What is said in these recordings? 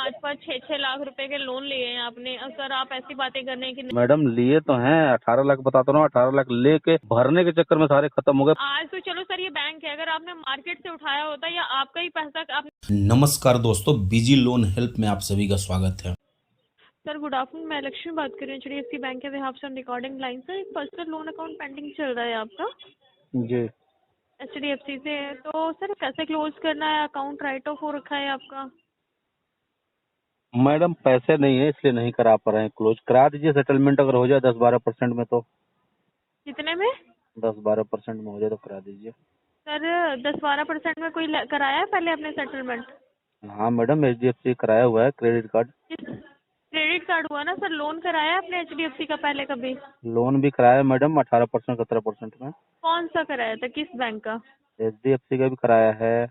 5-5, 6-6 लाख रुपए के लोन लिए हैं आपने। सर आप ऐसी बातें कर रहे हैं कि नहीं। मैडम लिए तो हैं 18 लाख, बताता हूँ 18 लाख लेके भरने के चक्कर में सारे खत्म हो गए। आज तो चलो सर ये बैंक है, अगर आपने मार्केट से उठाया होता या आपका ही पैसा आप। नमस्कार दोस्तों, बीजी लोन हेल्प में आप सभी का स्वागत है। सर गुड आफ्टरनून, मैं लक्ष्मी बात कर रही हूँ HDFC बैंक के बिहाफ से रिकॉर्डिंग लाइन। सर एक पर्सनल लोन अकाउंट पेंडिंग चल रहा है आपका जी HDFC से, तो सर कैसे क्लोज करना है? अकाउंट राइट ऑफ हो रखा है आपका। मैडम, पैसे नहीं है इसलिए नहीं करा पा रहे हैं। क्लोज करा दीजिए, सेटलमेंट अगर हो जाए 10-12% में तो। कितने में? 10-12% में हो जाए तो करा दीजिए। सर 10-12% में कोई कराया है पहले आपने सेटलमेंट? हाँ मैडम, HDFC कराया हुआ है क्रेडिट कार्ड। क्रेडिट कार्ड हुआ ना सर? लोन कराया है आपने HDFC का पहले कभी? लोन भी कराया है मैडम, 18% 17% में। कौन सा कराया था, किस बैंक का? HDFC का भी कराया है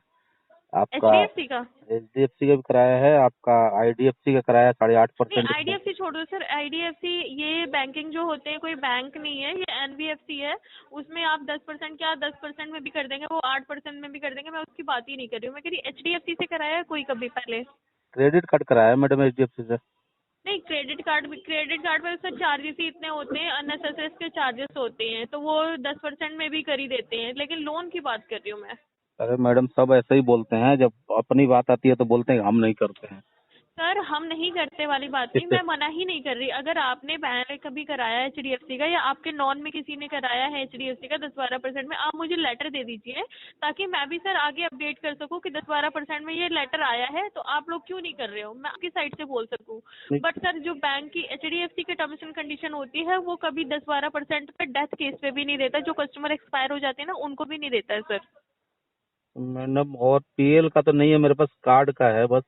आपका। HDFC का? HDFC का भी कराया है आपका। IDFC का कराया है नहीं 8.5% में। IDFC छोड़ दो सर, IDFC ये बैंकिंग जो होते हैं कोई बैंक नहीं है, ये NBFC है। उसमें आप 10% क्या 10% में भी कर देंगे, वो 8% में भी कर देंगे, मैं उसकी बात ही नहीं कर रही हूँ। मैं कह रही HDFC से कराया है कोई कभी पहले? क्रेडिट कार्ड कराया है मैडम HDFC से। नहीं क्रेडिट कार्ड पर सर चार्जेस ही इतने होते हैं, अननेसेसरी के चार्जेस होते हैं, तो वो 10% में भी कर ही देते हैं, लेकिन लोन की बात कर रही हूँ मैं। अरे मैडम, सब ऐसे ही बोलते हैं, जब अपनी बात आती है तो बोलते हैं हम नहीं करते हैं। सर हम नहीं करते वाली बात नहीं, मैं मना ही नहीं कर रही। अगर आपने पहले कभी कराया है HDFC का या आपके नॉन में किसी ने कराया है HDFC का 10-12% में, आप मुझे लेटर दे दीजिए ताकि मैं भी सर आगे अपडेट कर सकूं कि 10-12% में ये लेटर आया है, तो आप लोग क्यों नहीं कर रहे हो, मैं आपकी साइड से बोल सकूं। बट सर जो बैंक की HDFC की टर्म्स एंड कंडीशन होती है वो कभी 10-12% पे डेथ केस पे भी नहीं देता, जो कस्टमर एक्सपायर हो जाते हैं ना उनको भी नहीं देता है सर। मैडम, और PL का तो नहीं है मेरे पास, कार्ड का है बस।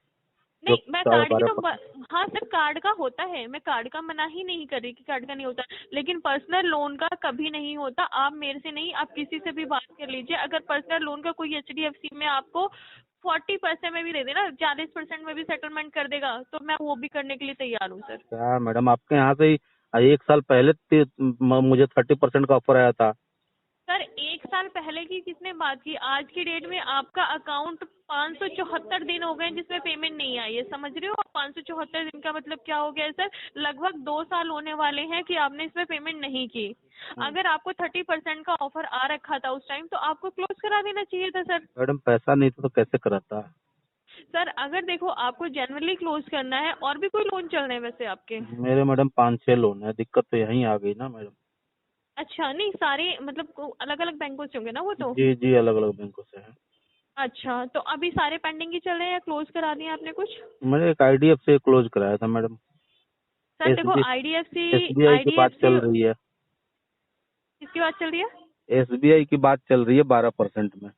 जो नहीं मैं कार्ड की 12%। हाँ सर कार्ड का होता है, मैं कार्ड का मना ही नहीं कर रही कि कार्ड का नहीं होता, लेकिन पर्सनल लोन का कभी नहीं होता। आप मेरे से नहीं, आप किसी से भी बात कर लीजिए। अगर पर्सनल लोन का कोई HDFC में आपको 40% में भी दे देना, 40% में भी सेटलमेंट कर देगा, तो मैं वो भी करने के लिए तैयार हूँ सर। क्या मैडम, आपके यहाँ से ही 1 साल पहले मुझे 30% का ऑफर आया था। सर 1 साल पहले की किसने बात की? आज की डेट में आपका अकाउंट 574 दिन हो गए जिसमें पेमेंट नहीं आई है, समझ रहे हो? 574 दिन का मतलब क्या हो गया है सर? लगभग 2 साल होने वाले हैं कि आपने इसमें पेमेंट नहीं की। अगर आपको 30% का ऑफर आ रखा था उस टाइम, तो आपको क्लोज करा देना चाहिए था सर। मैडम, पैसा नहीं था तो कैसे कराता। सर अगर देखो आपको जनरली क्लोज करना है, और भी कोई लोन चल रहे हैं वैसे आपके? मेरे मैडम 5-6 लोन है, दिक्कत तो यहीं आ गई ना मैडम। अच्छा नहीं सारे मतलब अलग अलग बैंकों से होंगे ना वो तो। जी जी, अलग अलग बैंकों से है। अच्छा तो अभी सारे पेंडिंग ही चल रहे हैं या क्लोज करा दिए आपने कुछ? मैंने एक IDFC क्लोज कराया था मैडम। सर देखो SB IDFC SBI की बात IDFC चल रही है। किसकी बात चल रही है? SBI की बात चल रही है 12% में।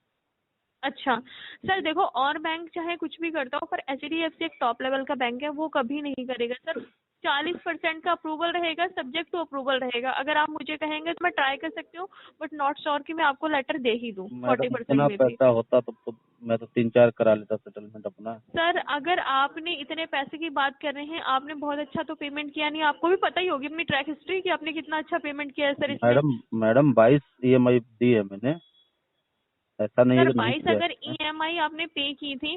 अच्छा सर देखो, और बैंक चाहे कुछ भी करता हो, पर HDFC एक टॉप लेवल का बैंक है, वो कभी नहीं करेगा सर। 40% का अप्रूवल रहेगा, सब्जेक्ट टू अप्रूवल रहेगा। अगर आप मुझे कहेंगे तो मैं ट्राई कर सकती हूँ, बट नॉट श्योर कि मैं आपको लेटर दे ही दूँ मैडम, 40% इतना में भी। पैसा होता तो मैं तो 3-4 करा लेता सेटलमेंट अपना। सर अगर आपने इतने पैसे की बात कर रहे हैं, आपने बहुत अच्छा तो पेमेंट किया नहीं, आपको भी पता ही होगी अपनी ट्रैक हिस्ट्री कि आपने कितना अच्छा पेमेंट किया है सर इसमें। मैडम 22 EMI दी है मैंने, ऐसा नहीं है सर कि नहीं 22 किया अगर है। EMI आपने पे की थी,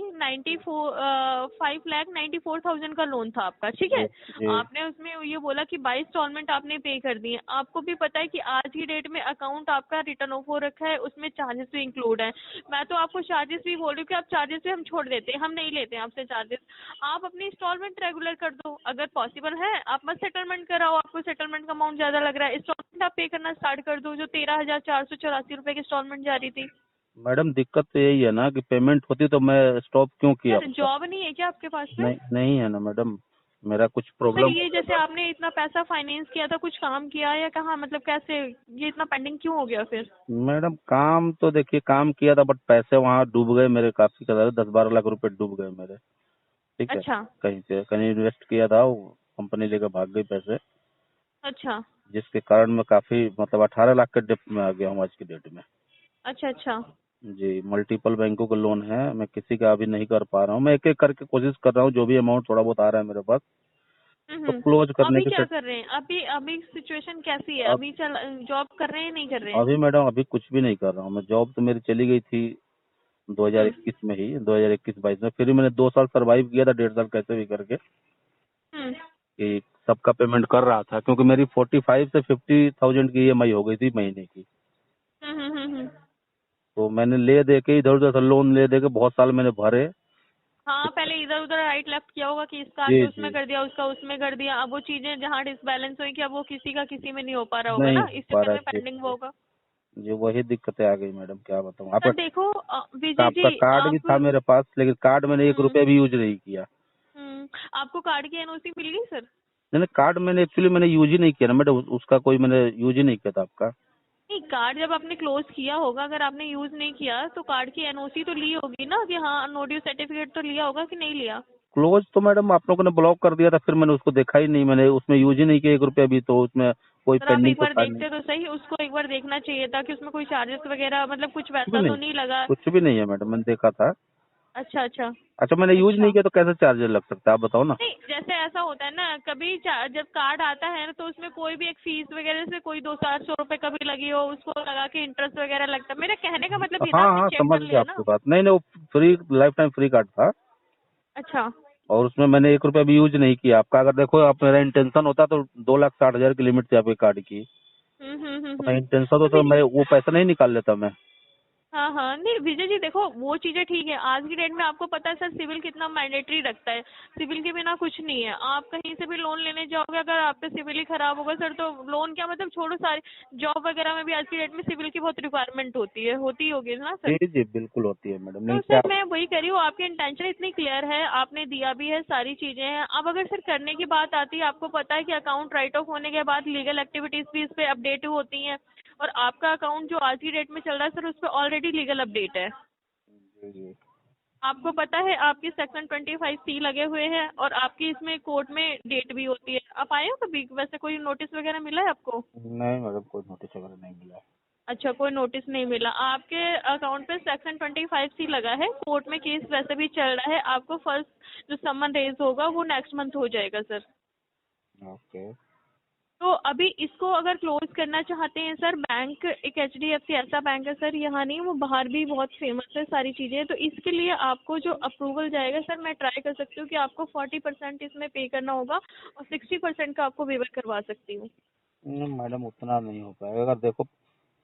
5,94,000 का लोन था आपका, ठीक है? जी जी आपने उसमें ये बोला कि 22 इंस्टॉलमेंट आपने पे कर दिए। आपको भी पता है कि आज की डेट में अकाउंट आपका रिटर्न ऑफ हो रखा है, उसमें चार्जेस भी इंक्लूड है। मैं तो आपको चार्जेस भी बोल रही हूँ कि आप चार्जेस भी हम छोड़ देते हैं, हम नहीं लेते हैं आपसे चार्जेस। आप अपनी इंस्टॉलमेंट रेगुलर कर दो, अगर पॉसिबल है आप मत सेटलमेंट कराओ, आपको सेटलमेंट का अमाउंट ज्यादा लग रहा है, इंस्टॉलमेंट आप पे करना स्टार्ट कर दो, जो 13,484 रुपए की इंस्टॉलमेंट जा रही थी। मैडम, दिक्कत तो यही है ना कि पेमेंट होती तो मैं स्टॉप क्यों किया सर होता। जॉब नहीं है क्या आपके पास में? नहीं नहीं है ना मैडम, मेरा कुछ तो फिर प्रॉब्लम हो ये गया जैसे था। आपने इतना पैसा फाइनेंस किया था, कुछ काम किया या कहाँ, मतलब कैसे ये इतना पेंडिंग क्यों हो गया फिर? मैडम, काम तो देखिए काम किया था, बट पैसे वहाँ डूब गए मेरे, काफी ज्यादा 10-12 लाख रुपए डूब गए मेरे। ठीक है। अच्छा कहीं से कहीं इन्वेस्ट किया था, वो कंपनी लेकर भाग गई पैसे, अच्छा जिसके कारण मैं काफी मतलब 18 लाख के डेप्ट में आ गया हूँ आज की डेट में। अच्छा अच्छा। जी, मल्टीपल बैंकों का लोन है, मैं किसी का अभी नहीं कर पा रहा हूँ। मैं एक एक करके कोशिश कर रहा हूँ, जो भी अमाउंट थोड़ा बहुत आ रहा है मेरे पास तो क्लोज तो करने अभी की क्या कर रहे हैं? अभी अभी सिचुएशन कैसी है? अब अभी चल जॉब कर रहे हैं नहीं कर रहे हैं? अभी मैडम, अभी कुछ भी नहीं कर रहा हूँ मैं। जॉब तो मेरी चली गई थी हम्म 2021 में ही, 2021-22 में। फिर मैंने 2 साल सर्वाइव किया था, 1.5 साल कैसे भी करके, हम्म कि सबका पेमेंट कर रहा था, क्योंकि मेरी 45 से 50,000 की ईएमआई हो गई थी महीने की। हम्म। तो मैंने ले दे के, इधर उधर से लोन ले दे के बहुत साल मैंने भरे। हाँ, पहले इधर उधर राइट लेफ्ट किया होगा कि इसका आके जी उसमें जी। कर दिया, उसका उसमें कर दिया। अब वो चीजें जहाँ डिसबैलेंस हुई कि अब वो किसी का किसी में नहीं हो पा रहा होगा नहीं ना, हो इस पा चक्कर रहा में है। पेंडिंग वो होगा। जी, वही दिक्कतें आ गई मैडम, क्या बताऊँ। सर आपका देखो विजय आपका जी कार्ड भी आप था मेरे पास, लेकिन कार्ड मैंने 1 हम्म रुपया भी यूज नहीं किया। आपको कार्ड की एनओसी मिल गई सर? मैंने कार्ड मैंने एक्चुअली मैंने यूज ही नहीं किया ना मैडम, उसका कोई मैंने यूज ही नहीं किया था आपका। नहीं, कार्ड जब आपने क्लोज किया होगा, अगर आपने यूज नहीं किया तो कार्ड की एनओसी तो ली होगी ना, कि हाँ नो ड्यू सर्टिफिकेट तो लिया होगा कि नहीं लिया? क्लोज तो मैडम आप लोगों ने ब्लॉक कर दिया था, फिर मैंने उसको देखा ही नहीं, मैंने उसमें यूज ही नहीं किया 1 रुपया भी, तो उसमें कोई सर आप पेंडिंग एक तो बार था नहीं। देखते तो सही, उसको एक बार देखना चाहिए था कि उसमें कोई चार्जेस वगैरह मतलब कुछ कुछ भी वैसा तो नहीं, नहीं लगा। कुछ भी नहीं है मैडम, मैंने देखा था। अच्छा अच्छा। अच्छा, मैंने यूज नहीं अच्छा किया तो कैसे चार्जेस लग सकता है, आप बताओ ना। नहीं, जैसे ऐसा होता है ना कभी जब कार्ड आता है ना तो उसमें कोई भी एक फीस वगैरह से कोई 200-400 रुपए कभी लगी हो, उसको लगा के इंटरेस्ट वगैरह लगता है। मेरे कहने का मतलब ये था, हाँ आपने हाँ, चेक समझ कर गया लिया आपकी ना? बात। नहीं नहीं, वो free, life time free card था, अच्छा। और उसमें मैंने 1 रुपया भी यूज नहीं किया आपका। अगर देखो आप, मेरा इंटेंशन होता तो 2,60,000 की लिमिट थी आपके कार्ड की, तो मैं इंटेंशन तो तो मैं वो पैसा नहीं निकाल लेता मैं। हाँ हाँ, नहीं विजय जी देखो वो चीजें ठीक है, आज की डेट में आपको पता है सर सिविल कितना मैंडेटरी रखता है। सिविल के बिना कुछ नहीं है। आप कहीं से भी लोन लेने जाओगे, अगर आपका सिविल ही खराब होगा सर, तो लोन क्या मतलब छोड़ो, सारी जॉब वगैरह में भी आज की डेट में सिविल की बहुत रिक्वायरमेंट होती है, होती होगी ना सर? जी जी, बिल्कुल होती है मैडम, नहीं तो क्या। सर मैं वही कह रही हूँ, आपकी इंटेंशन इतनी क्लियर है, आपने दिया भी है, सारी चीजें हैं। अब अगर सर करने की बात आती है, आपको पता है कि अकाउंट राइट ऑफ होने के बाद लीगल एक्टिविटीज भी इस पे अपडेट होती हैं, और आपका अकाउंट जो आज की डेट में चल रहा है सर उस पर ऑलरेडी लीगल अपडेट है। जी जी। आपको पता है आपकी सेक्शन 25C लगे हुए हैं, और आपकी इसमें कोर्ट में डेट भी होती है। आप आए हो कभी, वैसे कोई नोटिस वगैरह मिला है आपको? नहीं मैडम, कोई नोटिस वगैरह नहीं मिला। अच्छा, कोई नोटिस नहीं मिला। आपके अकाउंट पे सेक्शन 25C लगा है, कोर्ट में केस वैसे भी चल रहा है। आपको फर्स्ट जो समन रेज होगा वो नेक्स्ट मंथ हो जाएगा सर। ओके। तो अभी इसको अगर क्लोज करना चाहते हैं सर, बैंक एक HDFC ऐसा बैंक है सर, यहाँ नहीं वो बाहर भी बहुत फेमस है सारी चीज़ें। तो इसके लिए आपको जो अप्रूवल जाएगा सर, मैं ट्राई कर सकती हूँ कि आपको 40% इसमें पे करना होगा, और 60% का आपको वेवर करवा सकती हूँ। मैडम उतना नहीं हो पाएगा, अगर देखो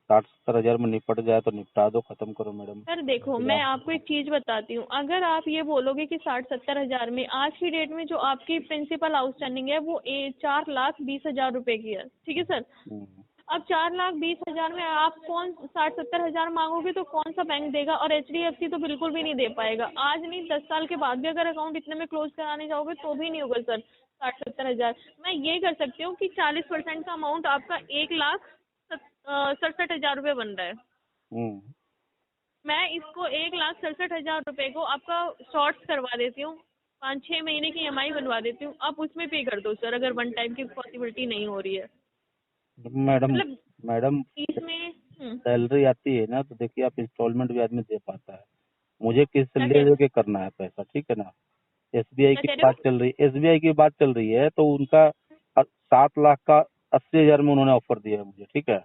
60-70 हजार में निपट जाए तो निपटा दो, खत्म करो मैडम। सर देखो मैं आपको एक चीज बताती हूँ, अगर आप ये बोलोगे कि 60-70 हजार में, आज की डेट में जो आपकी प्रिंसिपल आउटस्टैंडिंग है वो 4,20,000 रुपए की है, ठीक है सर? हम्म। अब 4,20,000 में आप कौन 60-70 हजार मांगोगे तो कौन सा बैंक देगा? और HDFC तो बिल्कुल भी नहीं दे पाएगा। आज नहीं 10 साल के बाद भी अगर अकाउंट इतने में क्लोज कराने जाओगे तो भी नहीं होगा सर 60-70 हजार। मैं ये कर सकती हूँ कि 40% का अमाउंट आपका 1,67,000 रुपये बन रहा है। हम्म। मैं इसको 1,67,000 रुपए को आपका शॉर्ट्स करवा देती हूँ, 5-6 महीने की EMI बनवा देती हूँ, आप उसमें पे कर दो सर, अगर वन टाइम की पॉसिबिलिटी नहीं हो रही है। मैडम मतलब मैडम इसमें सैलरी आती है ना, तो देखिए आप इंस्टॉलमेंट भी आदमी दे पाता है। मुझे किस से क्या ले कह दे के करना है पैसा, ठीक है ना। एसबीआई क्या की कह रहे बात हो? चल रही, एसबीआई की बात चल रही है, तो उनका 7 लाख का 80,000 में उन्होंने ऑफर दिया है मुझे, ठीक है।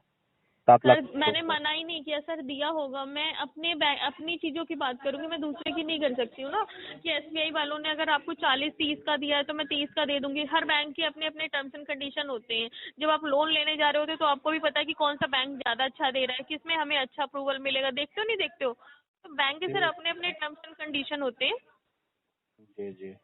7 लाख सर मैंने मना ही नहीं किया सर, दिया होगा। मैं अपने बैंक अपनी चीज़ों की बात करूंगी, मैं दूसरे की नहीं कर सकती हूँ ना। कि SBI वालों ने अगर आपको 40-30 का दिया है तो मैं 30 का दे दूंगी। हर बैंक के अपने अपने टर्म्स एंड कंडीशन होते हैं। जब आप लोन लेने जा रहे होते तो आपको भी पता है कि कौन सा बैंक ज़्यादा अच्छा दे रहा है, किसमें हमें अच्छा अप्रूवल मिलेगा। देखते हो नहीं देखते हो? तो बैंक के सर अपने अपने टर्म्स एंड कंडीशन होते हैं। जी जी।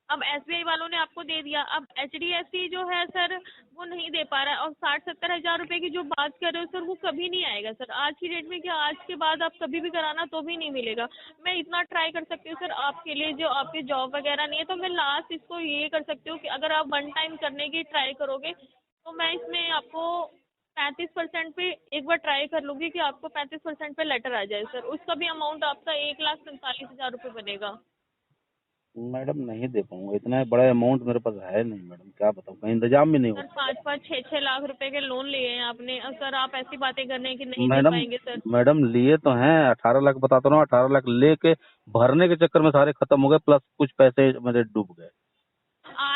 अब SBI वालों ने आपको दे दिया, अब HDFC जो है सर वो नहीं दे पा रहा है। और 60-70 हजार रुपए की जो बात कर रहे हो सर, वो कभी नहीं आएगा सर आज की डेट में। क्या आज के बाद आप कभी भी कराना तो भी नहीं मिलेगा। मैं इतना ट्राई कर सकती हूँ सर आपके लिए, जो आपकी जॉब वगैरह नहीं है तो मैं लास्ट इसको ये कर सकती हूँ कि अगर आप वन टाइम करने की ट्राई करोगे तो मैं इसमें आपको 35% पे एक बार ट्राई कर लूँगी कि आपको 35% पे लेटर आ जाए सर। उसका भी अमाउंट आपका 1,47,000 रुपये बनेगा। मैडम नहीं दे पाऊंगा, इतना बड़ा अमाउंट मेरे पास है नहीं मैडम, क्या बताऊँ, कहीं इंतजाम भी नहीं हो सर पाएगा। 5-5 6-6 लाख रुपए के लोन लिए हैं आपने, और सर आप ऐसी बातें कर रहे हैं कि नहीं दे मैडम पाएंगे सर। मैडम लिए तो हैं, 18 लाख बताता हूँ, 18 लाख लेके भरने के चक्कर में सारे खत्म हो गए, प्लस कुछ पैसे मेरे डूब गए।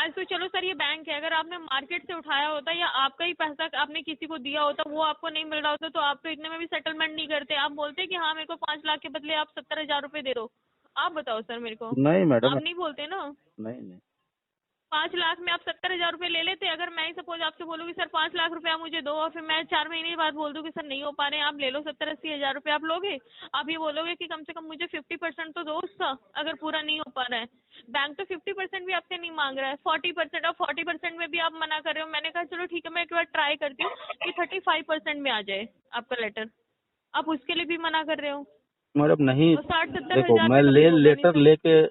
आज तो चलो सर ये बैंक है, अगर आपने मार्केट से उठाया होता या आपका ही पैसा आपने किसी को दिया होता, वो आपको नहीं मिल रहा होता, तो आप तो इतने में भी सेटलमेंट नहीं करते। आप बोलते कि हाँ मेरे को 5 लाख के बदले आप 70,000 रुपए दे दो। आप बताओ सर मेरे को, नहीं मैडम, आप नहीं बोलते ना। नहीं नहीं। 5 लाख में आप 70,000 रुपए ले लेते। अगर मैं ही सपोज आपसे बोलूँगी सर 5 लाख रुपए आप मुझे दो, और फिर मैं 4 महीने बाद बोल दूँ कि सर नहीं हो पा रहे हैं, आप ले लो 70-80 हजार रुपए, आप लोगे? आप ये बोलोगे कि कम से कम मुझे 50% तो दो उसका, अगर पूरा नहीं हो पा रहा है। बैंक तो 50% भी आपसे नहीं मांग रहा है, 40%, और 40% में भी आप मना कर रहे हो। मैंने कहा चलो ठीक है, मैं एक बार ट्राई करती हूँ कि 35% में आ जाए आपका लेटर, आप उसके लिए भी मना कर रहे हो। मैडम नहीं, और 60-70 देखो हजार मैं में कभी होगा नहीं लेटर सर। लेके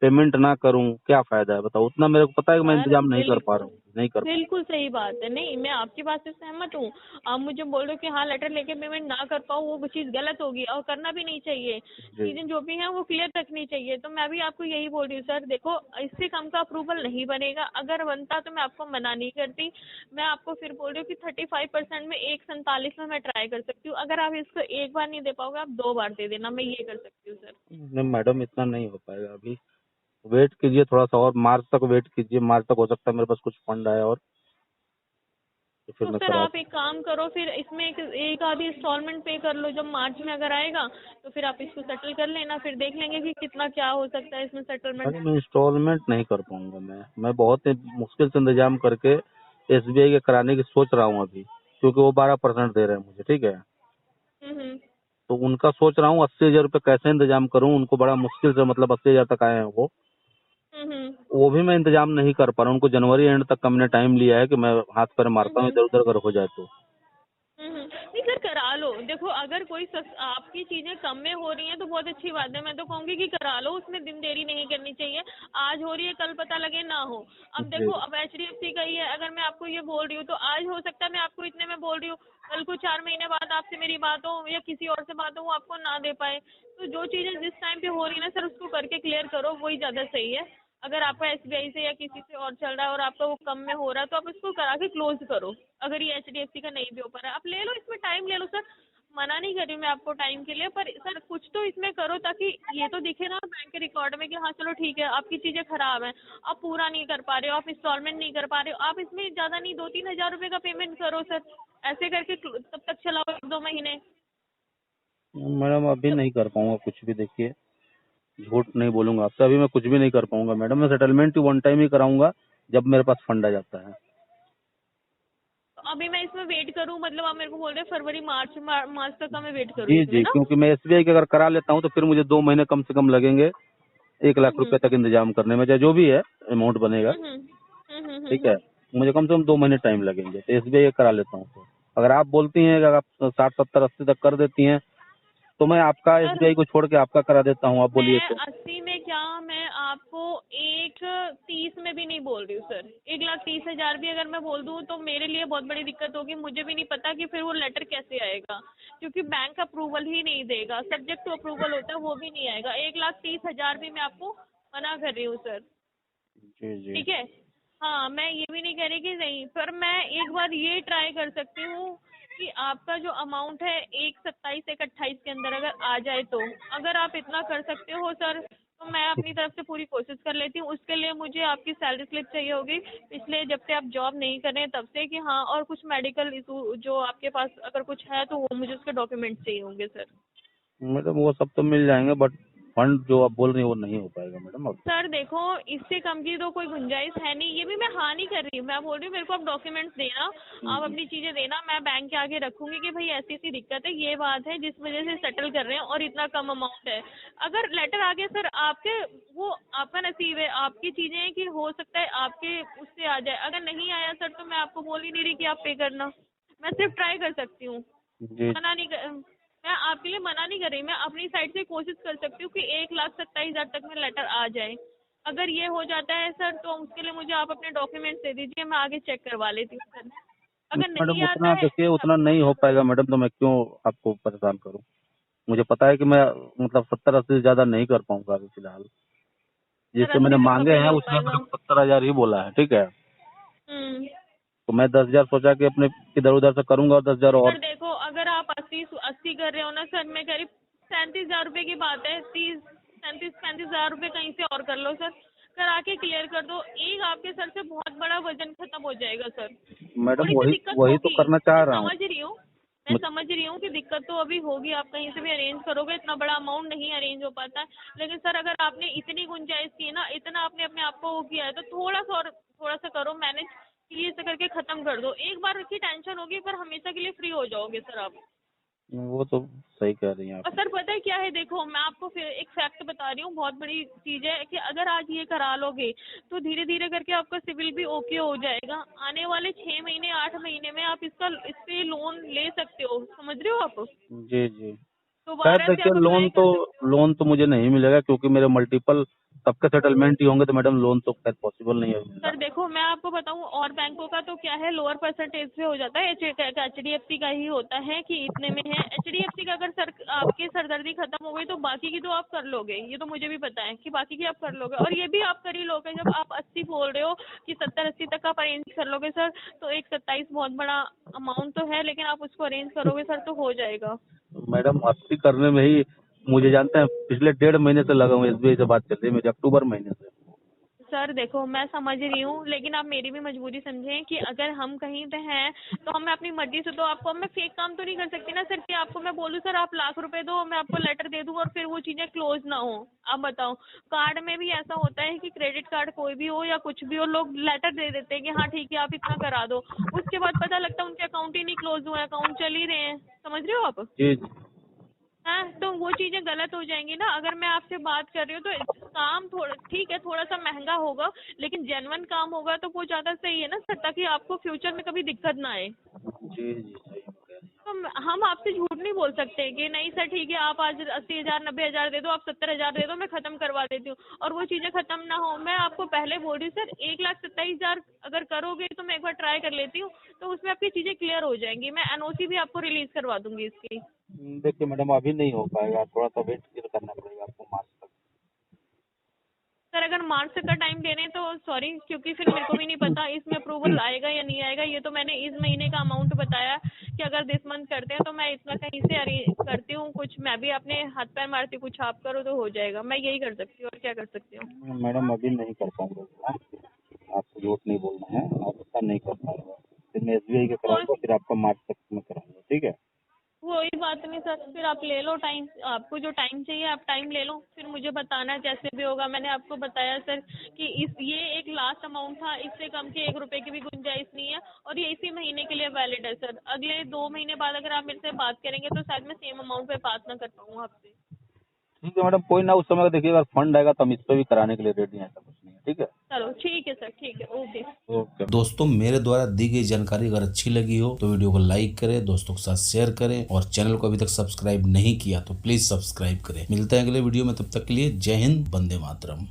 पेमेंट ना करूं क्या फायदा है बताओ? उतना मेरे को पता है कि मैं सर इंतजाम नहीं कर पा रहा हूँ, नहीं कर पा बिल्कुल सही बात है। नहीं, मैं आपकी बात से सहमत हूँ। आप मुझे बोल रहे हो कि हाँ लेटर लेके पेमेंट ना कर पाऊँ, वो चीज़ गलत होगी और करना भी नहीं चाहिए। जी। चीजें जो भी हैं वो क्लियर रखनी चाहिए। तो मैं भी आपको यही बोल रही हूँ सर, देखो इससे कम का अप्रूवल नहीं बनेगा। अगर बनता तो मैं आपको मना नहीं करती। मैं आपको फिर बोल रही हूँ कि 35% में 147 में मैं ट्राई कर सकती हूँ। अगर आप इसको एक बार नहीं दे पाओगे, आप 2 बार दे देना, मैं ये कर सकती हूँ सर। नहीं मैडम, इतना नहीं हो पाएगा अभी, वेट कीजिए थोड़ा सा और, मार्च तक वेट कीजिए। मार्च तक हो सकता है मेरे पास कुछ फंड आए और तो फिर तो मैं सर करा आप एक काम करो, फिर इसमें एक आधी इंस्टॉलमेंट पे कर लो। जब मार्च में अगर आएगा तो फिर आप इसको सेटल कर लेना, फिर देख लेंगे कि कितना क्या हो सकता है इसमें सेटलमेंट। अरे मैं इंस्टॉलमेंट नहीं कर पाऊंगा। मैं बहुत ही मुश्किल से इंतजाम करके एसबीआई के कराने की सोच रहा हूँ अभी, क्योंकि वो 12% दे रहे हैं मुझे, ठीक है। हम्म। तो उनका सोच रहा हूँ 80,000 रुपये कैसे इंतजाम करूँ। उनको बड़ा मुश्किल से मतलब 80,000 तक आए हैं हम्म। वो भी मैं इंतजाम नहीं कर पा रहा हूँ। उनको जनवरी एंड तक का मैंने टाइम लिया है कि मैं हाथ पैर मारता हूँ, इधर उधर अगर हो जाए तो। नहीं सर करा लो। देखो अगर कोई आपकी चीजें कम में हो रही हैं तो बहुत अच्छी बात है। मैं तो कहूंगी कि करा लो, उसमें दिन देरी नहीं करनी चाहिए। आज हो रही है कल पता लगे ना हो। अब जी। देखो अब HDFC का ही है, अगर मैं आपको ये बोल रही हूँ तो आज हो सकता है मैं आपको इतने में बोल रही हूँ, कल को 4 महीने बाद आपसे मेरी बात हो या किसी और से बात हो, वो आपको ना दे पाए। तो जो चीजें जिस टाइम पे हो रही है ना सर, उसको करके क्लियर करो, वही ज्यादा सही है। अगर आपका SBI से या किसी से और चल रहा है और आपका वो कम में हो रहा है तो आप इसको करा के क्लोज करो। अगर ये HDFC का नहीं भी हो पा रहा है, आप ले लो, इसमें टाइम ले लो सर। मना नहीं कर रही मैं आपको टाइम के लिए, पर सर कुछ तो इसमें करो ताकि ये तो दिखे ना बैंक के रिकॉर्ड में कि हाँ चलो ठीक है आपकी चीजें खराब हैं, आप पूरा नहीं कर पा रहे हो, आप इंस्टॉलमेंट नहीं कर पा रहे हो, आप इसमें ज्यादा नहीं 2-3 हजार रुपए का पेमेंट करो सर। ऐसे करके तब तक चलाओ 1-2 महीने। मैडम अभी नहीं कर पाऊंगा कुछ भी, देखिए झूठ नहीं बोलूंगा आपसे, अभी मैं कुछ भी नहीं कर पाऊंगा मैडम। मैं सेटलमेंट ही वन टाइम ही कराऊंगा जब मेरे पास फंड आ जाता है। तो अभी मैं इसमें वेट करूं, मतलब आप मेरे को बोल रहे हैं फरवरी मार्च तक का मैं वेट करूं जी इसमें जी, ना? क्योंकि मैं एसबीआई के अगर करा लेता हूँ तो फिर मुझे 2 महीने कम से कम लगेंगे, 1 लाख रुपए तक इंतजाम करने में, चाहे जो भी है अमाउंट बनेगा, हम्म। ठीक है। मुझे कम से कम 2 महीने टाइम लगेंगे, तो एसबीआई का करा लेता हूँ। तो अगर आप बोलती हैं कि अगर आप 60-70-80 तक कर देती हैं तो मैं आपका सर एसबीआई को छोड़ के आपका करा देता हूँ, आप बोलिए मैं तो। 80 में क्या, मैं आपको 1-30 में भी नहीं बोल रही हूँ सर। 1,30,000 भी अगर मैं बोल दूँ तो मेरे लिए बहुत बड़ी दिक्कत होगी। मुझे भी नहीं पता कि फिर वो लेटर कैसे आएगा, क्योंकि बैंक अप्रूवल ही नहीं देगा, सब्जेक्ट टू अप्रूवल होता है वो भी नहीं आएगा। 1,30,000 भी मैं आपको मना कर रही हूँ सर, जी जी। ठीक है। हाँ मैं ये भी नहीं कह रही कि नहीं, पर मैं एक बार ये ट्राई कर सकती हूँ कि आपका जो अमाउंट है 1,27-1,28 के अंदर अगर आ जाए तो, अगर आप इतना कर सकते हो सर तो मैं अपनी तरफ से पूरी कोशिश कर लेती हूँ। उसके लिए मुझे आपकी सैलरी स्लिप चाहिए होगी पिछले जब से आप जॉब नहीं कर रहे हैं तब से, कि हाँ, और कुछ मेडिकल इशू जो आपके पास अगर कुछ है तो वो मुझे उसके डॉक्यूमेंट चाहिए होंगे सर। मैडम वो सब तो मिल जाएंगे, बट फंड जो आप बोल रही हैं वो नहीं हो पाएगा मैडम अब। सर देखो इससे कम की तो कोई गुंजाइश है नहीं, ये भी मैं हाँ नहीं कर रही हूँ। मैं बोल रही हूँ मेरे को आप डॉक्यूमेंट्स देना, आप अपनी चीजें देना, मैं बैंक के आगे रखूंगी कि भाई ऐसी ऐसी दिक्कत है, ये बात है जिस वजह से सेटल कर रहे हैं और इतना कम अमाउंट है। अगर लेटर आ गया सर आपके, वो आपका नसीब है, आपकी चीजें हैं कि हो सकता है आपके उससे आ जाए। अगर नहीं आया सर तो मैं आपको बोल ही नहीं रही कि आप पे करना, मैं सिर्फ ट्राई कर सकती हूँ। जी। मना नहीं कर, मैं आपके लिए मना नहीं कर रही, मैं अपनी साइड से कोशिश कर सकती हूँ कि 1,27,000 तक में लेटर आ जाए। अगर ये हो जाता है सर तो उसके लिए मुझे आप अपने डॉक्यूमेंट्स दे दीजिए, मैं आगे चेक करवा लेती हूँ सर। अगर मैडम नहीं आता उतना है देखिए, तब उतना तो नहीं फिर हो पाएगा मैडम, तो मैं क्यों आपको परेशान करूं? मुझे पता है कि मैं मतलब 70-80 से ज्यादा नहीं कर पाऊंगा अभी फिलहाल। सर जिससे मैंने 80 तो मांगे कभी हैं नहीं हो उसने पाएगा। मेरे को 70,000 ही बोला है, ठीक है। हम्म। तो मैं 10,000 सोचा कि अपने इधर उधर से करूंगा और 10,000 सर और। देखो अगर आप 80 कर रहे हो ना सर, मैं कह रही 37,000 रुपए की बात है, 30-37-35,000 रुपए कहीं से और कर लो सर। करा के क्लियर कर दो। एक आपके सर से बहुत बड़ा वजन खत्म हो जाएगा सर। मैडम थोड़ी सी वही दिक्कत वही तो होगी, करना चाह मैं रहा हूँ। समझ रही हूँ, मैं समझ रही हूँ कि दिक्कत तो अभी होगी। आप कहीं से भी अरेंज करोगे, इतना बड़ा अमाउंट नहीं अरेंज हो पाता है। लेकिन सर अगर आपने इतनी गुंजाइश की है ना, इतना आपने अपने आप को वो किया है, तो थोड़ा सा और थोड़ा सा करो मैनेज, क्लियर से करके खत्म कर दो। एक बार की टेंशन होगी पर हमेशा के लिए फ्री हो जाओगे सर आप। वो तो सही कह रही हैं आप। और सर पता है क्या है, देखो मैं आपको फिर एक फैक्ट बता रही हूँ, बहुत बड़ी चीज है कि अगर आज ये करा लोगे तो धीरे धीरे करके आपका सिविल भी ओके हो जाएगा। आने वाले 6 महीने 8 महीने में आप इस पे लोन ले सकते हो, समझ रहे हो आप। जी जी। खैर दोबारा से देखिए, आप अप्लाई कर सकते हो। लोन तो मुझे नहीं मिलेगा, क्योंकि मेरे मल्टीपल सबके सेटलमेंट ही होंगे, तो मैडम लोन तो खैर पॉसिबल नहीं है मिलना। सर देखो मैं आपको बताऊं, और बैंकों का तो क्या है, लोअर परसेंटेज पे हो जाता है। HDFC का ही होता है कि इतने में है। HDFC का अगर सर आपकी सरदर्दी खत्म हो गई तो बाकी की तो आप कर लोगे, ये तो मुझे भी पता है कि बाकी की आप कर लोगे। और ये भी आप कर ही लोगे, जब आप 80 बोल रहे हो कि 70-80 तक आप अरेंज कर लोगे सर, तो एक 27 बहुत बड़ा अमाउंट तो है, लेकिन आप उसको अरेंज करोगे सर तो हो जाएगा। मैडम 80 करने में ही मुझे, जानते हैं, पिछले 1.5 महीने से लगा हूँ, SBI से बात चल रही है मेरी, अक्टूबर महीने से। सर देखो मैं समझ रही हूँ, लेकिन आप मेरी भी मजबूरी समझें कि अगर हम कहीं पे हैं तो हमें अपनी मर्जी से, तो आपको मैं फेक काम तो नहीं कर सकती ना सर कि आपको मैं बोलूँ सर आप लाख रुपए दो, मैं आपको लेटर दे दूँ और फिर वो चीजें क्लोज ना हो। आप बताओ, कार्ड में भी ऐसा होता है कि क्रेडिट कार्ड कोई भी हो या कुछ भी हो, लोग लेटर दे देते हैं कि हाँ ठीक है आप इतना करा दो, उसके बाद पता लगता है उनके अकाउंट ही नहीं क्लोज हुआ, अकाउंट चल ही रहे हैं, समझ रहे हो आप। जी। हाँ तो वो चीजें गलत हो जाएंगी ना। अगर मैं आपसे बात कर रही हूँ तो काम थोड़ा ठीक है, थोड़ा सा महंगा होगा, लेकिन जेन्युइन काम होगा तो वो ज्यादा सही है ना सर, ताकि आपको फ्यूचर में कभी दिक्कत ना आए। जी जी सही कह रही हैं। तो हम आपसे झूठ नहीं बोल सकते कि नहीं सर ठीक है आप आज 80,000 90,000 दे दो, आप 70,000 दे दो, मैं खत्म करवा देती हूँ और वो चीजें खत्म ना हो। मैं आपको पहले बोल रही हूँ सर 1,27,000 अगर करोगे तो मैं एक बार ट्राई कर लेती हूँ, तो उसमें आपकी चीजें क्लियर हो जाएंगी। मैं NOC भी आपको रिलीज करवा दूंगी इसकी। देखिए मैडम, अभी नहीं हो पाएगा, थोड़ा सा वेट करना पड़ेगा आपको मार्च तक। सर अगर मार्च का टाइम दे रहे हैं तो सॉरी, क्योंकि फिर मेरे को भी नहीं पता इसमें अप्रूवल आएगा या नहीं आएगा। ये तो मैंने इस महीने का अमाउंट बताया कि अगर दिस मंथ करते हैं तो मैं इतना कहीं से अरेंज करती हूँ, कुछ मैं भी अपने हाथ पैर मारती हूँ, कुछ आप करो तो हो जाएगा। मैं यही कर सकती हूँ और क्या कर सकती हूँ। मैडम अभी नहीं कर पाऊंगा, आपको झूठ नहीं बोलना है, आप ऐसा नहीं कर पाएगा। फिर मैं SBI के कौन कराऊंगा, फिर आपका मार्च तक में कराऊंगा, ठीक है। कोई बात नहीं सर, फिर आप ले लो टाइम, आपको जो टाइम चाहिए आप टाइम ले लो, फिर मुझे बताना जैसे भी होगा। मैंने आपको बताया सर कि ये एक लास्ट अमाउंट था, इससे कम के 1 रुपए की भी गुंजाइश नहीं है और ये इसी महीने के लिए वैलिड है सर। अगले 2 महीने बाद अगर आप मेरे से बात करेंगे तो शायद मैं सेम अमाउंट पे बात ना कर पाऊँ आपसे। ठीक है मैडम, कोई ना, उस समय देखिए अगर फंड आएगा तो हम इस पे भी कराने के लिए रेडी हैं, ऐसा कुछ नहीं है, ठीक है। चलो ठीक है सर, ठीक है, ओके। ओके। दोस्तों, मेरे द्वारा दी गई जानकारी अगर अच्छी लगी हो तो वीडियो को लाइक करें, दोस्तों के साथ शेयर करें और चैनल को अभी तक सब्सक्राइब नहीं किया तो प्लीज सब्सक्राइब करें। मिलते हैं अगले वीडियो में, तब तक के लिए जय हिंद, वंदे मातरम।